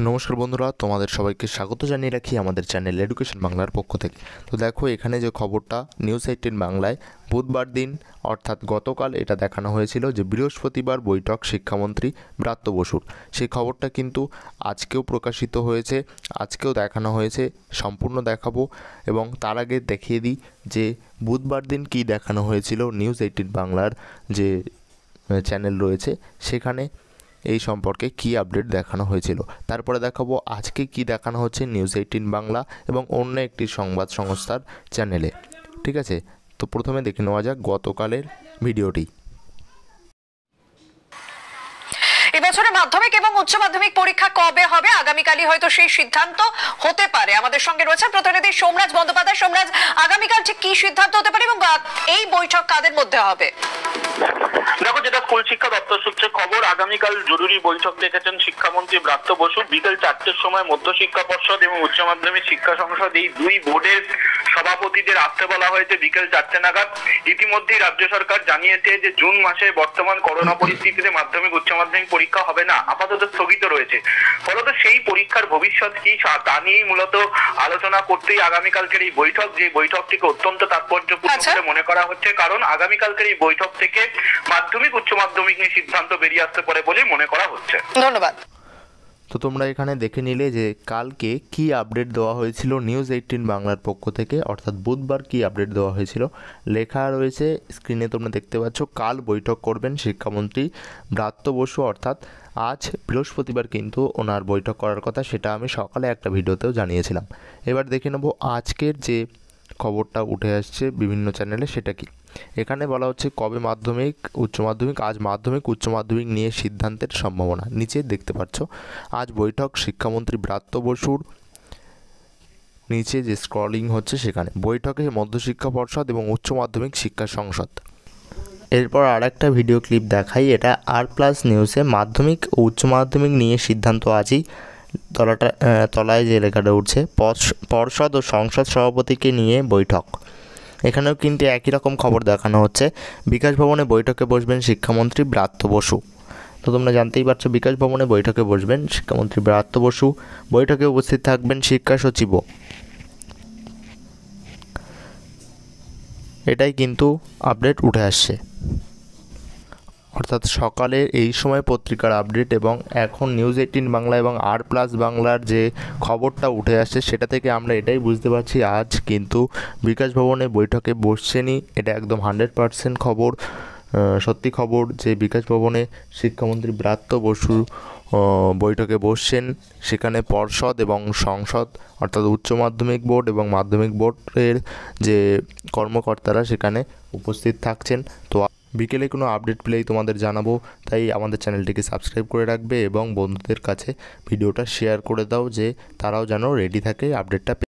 নমস্কার বন্ধুরা, তোমাদের সবাইকে স্বাগত জানিয়ে রাখি আমাদের চ্যানেল এডুকেশন বাংলার পক্ষ থেকে। তো দেখো এখানে যে খবরটা নিউজ 18 বাংলায় বুধবার দিন অর্থাৎ গতকাল এটা দেখানো হয়েছিল যে বৃহস্পতিবার বৈঠক শিক্ষামন্ত্রী ব্রাত্য বসুর। সেই খবরটা কিন্তু আজকেও প্রকাশিত হয়েছে, আজকেও দেখানো হয়েছে, সম্পূর্ণ দেখাবো। এবং তার আগে দেখিয়ে দিই যে বুধবার দিন কী দেখানো হয়েছিল নিউজ 18 বাংলার যে চ্যানেল রয়েছে সেখানে এই সম্পর্কে কী আপডেট দেখানো হয়েছিল। তারপরে দেখাবো আজকে কি দেখানো হচ্ছে নিউজ 18 বাংলা এবং অন্য একটি সংবাদ সংস্থার চ্যানেলে। ঠিক আছে, তো প্রথমে দেখে নেওয়া যাক গতকালের ভিডিওটি। এবছরে মাধ্যমিক এবং উচ্চ মাধ্যমিক পরীক্ষা কবে হবে আগামীকালই হয়তো সেই সিদ্ধান্ত হতে পারে। আমাদের সঙ্গে রয়েছে প্রতিনিধি সোমরাজ বন্দ্যোপাধ্যায়। সোমরাজ, আগামীকাল ঠিক কি সিদ্ধান্ত হতে পারে এবং এই বৈঠক কাদের মধ্যে হবে? দেখো, যেটা স্কুল শিক্ষা দপ্তর সূত্রে খবর, আগামীকাল জরুরি বৈঠক ডেকেছেন শিক্ষামন্ত্রী ব্রাত্য বসু। বিকেল 4টের সময় মধ্যশিক্ষা পর্ষদ এবং উচ্চ মাধ্যমিক শিক্ষা সংসদ এই দুই বোর্ডের সভাপতিদের আসতে বলা হয়েছে বিকেল 4টে নাগাদ। ইতিমধ্যেই রাজ্য সরকার জানিয়েছে যে জুন মাসে বর্তমান করোনা পরিস্থিতিতে মাধ্যমিক উচ্চ মাধ্যমিক পরীক্ষা হবে না, আপাতত স্থগিত রয়েছে। ফলত সেই পরীক্ষার ভবিষ্যৎ কি তা নিয়েই মূলত আলোচনা করতেই আগামীকালকের এই বৈঠক, যে বৈঠকটিকে অত্যন্ত তাৎপর্যপূর্ণ বলে মনে করা হচ্ছে, কারণ আগামীকালকের এই বৈঠক থেকে মাধ্যমিক উচ্চ মাধ্যমিক নিয়ে সিদ্ধান্ত বেরিয়ে আসতে পারে বলে মনে করা হচ্ছে। ধন্যবাদ। তো তোমরা এখানে দেখে নিলে যে কালকে কি আপডেট দেওয়া হয়েছিল নিউজ 18 বাংলার পক্ষ থেকে, অর্থাৎ বুধবার কি আপডেট দেওয়া হয়েছিল লেখা রয়েছে স্ক্রিনে, তোমরা দেখতে পাচ্ছ। কাল বৈঠক করবেন শিক্ষামন্ত্রী ব্রাত্য বসু, অর্থাৎ আজ বৃহস্পতিবার কিন্তু ওনার বৈঠক করার কথা, সেটা আমি সকালে একটা ভিডিওতেও জানিয়েছিলাম। এবার দেখে নেব আজকের যে খবরটা উঠে আসছে বিভিন্ন চ্যানেলে সেটা কি। এখানে বলা হচ্ছে কবে মাধ্যমিক উচ্চ মাধ্যমিক, আজ মাধ্যমিক উচ্চ মাধ্যমিক নিয়ে সিদ্ধান্তের সম্ভাবনা। নিচে দেখতে পাচ্ছ আজ বৈঠক শিক্ষামন্ত্রী ব্রাত্য বসুর, নিচে যে স্ক্রলিং হচ্ছে সেখানে বৈঠকে মধ্যশিক্ষা পর্ষদ এবং উচ্চ মাধ্যমিক শিক্ষা সংসদ। এরপর আর একটা ভিডিও ক্লিপ দেখাই, এটা আর+ নিউজে মাধ্যমিক ও উচ্চ মাধ্যমিক নিয়ে সিদ্ধান্ত আজই তলায় যে লেখাটা উঠছে পর্ষদ ও সংসদ সভাপতিকে নিয়ে বৈঠক। এখানেও কিন্তু একই রকম খবর দেখানো হচ্ছে। বিকাশ ভবনে বৈঠকে বসবেন শিক্ষামন্ত্রী ব্রাত্য বসু। তো তোমরা জানতেই পারছো বিকাশ ভবনে বৈঠকে বসবেন শিক্ষামন্ত্রী ব্রাত্য বসু। বৈঠকে উপস্থিত থাকবেন শিক্ষা সচিবও। এটাই কিন্তু আপডেট উঠে আসছে, অর্থাৎ সকালে এই সময় পত্রিকার আপডেট এবং এখন নিউজ 18 বাংলা এবং আর+ বাংলার যে খবরটা উঠে আসছে সেটা থেকে আমরা এটাই বুঝতে পারছি আজ কিন্তু বিকাশ ভবনে বৈঠকে বসছেনই। এটা একদম 100% খবর, সত্যি খবর যে বিকাশ ভবনে শিক্ষামন্ত্রী ব্রাত্য বসু বৈঠকে বসছেন। সেখানে পর্ষদ এবং সংসদ অর্থাৎ উচ্চ মাধ্যমিক বোর্ড এবং মাধ্যমিক বোর্ডের যে কর্মকর্তারা সেখানে উপস্থিত থাকছেন। তো বিকেলে কোনো আপডেট পেলেই তোমাদের জানাবো, তাই আমাদের চ্যানেলটিকে সাবস্ক্রাইব করে রাখবে এবং বন্ধুদের কাছে ভিডিওটা শেয়ার করে দাও যে তারাও যেন রেডি থাকে আপডেটটা